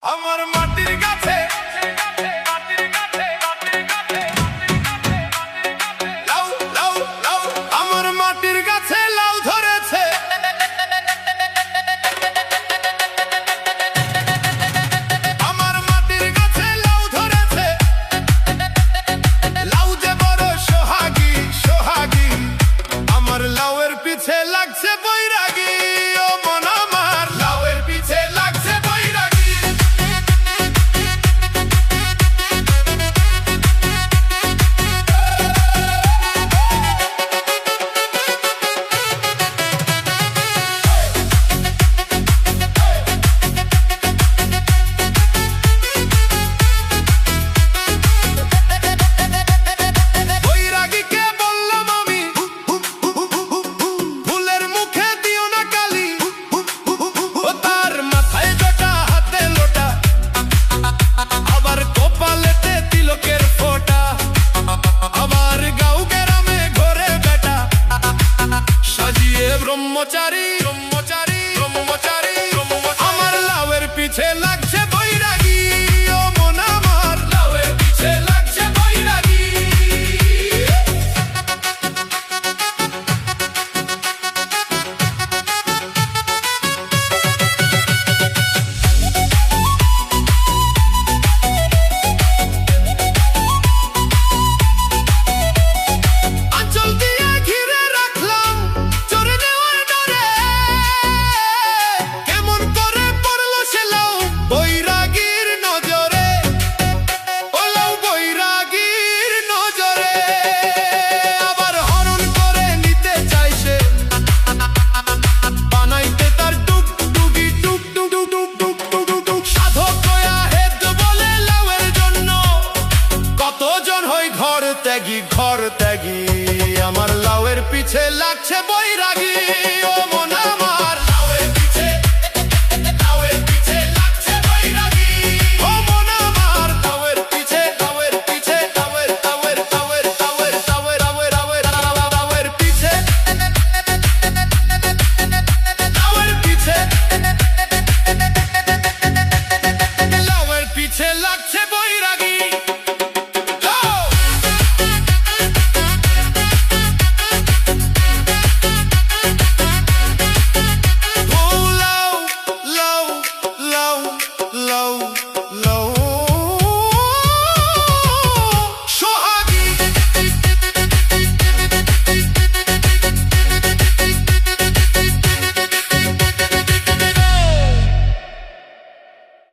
আমার মাটির কাছে লাউ লাউ লাউ আমার মাটির কাছে লাউ ধরেছে। আমার মাটির কাছে লাউ ধরেছে, লাউ যে বড় সোহাগী সোহাগী, আমার লাউয়ের পিছে লাগছে বৈরাগী। ও মন আমার লাউয়ের পিছে লাগছে বৈরাগী। বৈরাগীকে বললাম আমি ফুলের মুখে দিও না কালি, ও তার মাথায় জটা হাতে লোটা, আবার কপালেতে তিলকের ফোঁটা, আবার গাঁও গ্রামে ঘরে বেটা সাজিয়ে ব্রহ্মচারী ব্রহ্মচারী ব্রহ্মচারী। আমার লাউয়ের পিছে লাগছে বৈরাগী। ও মন আমার লাউয়ের পিছে লাগছে বৈরাগী। আঁচল দিয়ে ঘিরে রাখলাম চোরে নেওয়ার ডরে, কেমন করে পড়লো সে লাউ বৈরাগীর নজরে। ও লাউ বৈরাগীর নজরে, আবার হরণ করে নিতে চাই সে, বানাইতে তার টুক টুকি টুক টুক টুক টুক টুক টুক টুক টুক। সাধক কয়া হেদ বলে লাউয়ের জন্য, কতজন হই ঘর ত্যাগী ঘর ত্যাগী। আমার লাউয়ের পিছে লাগছে বৈরাগী।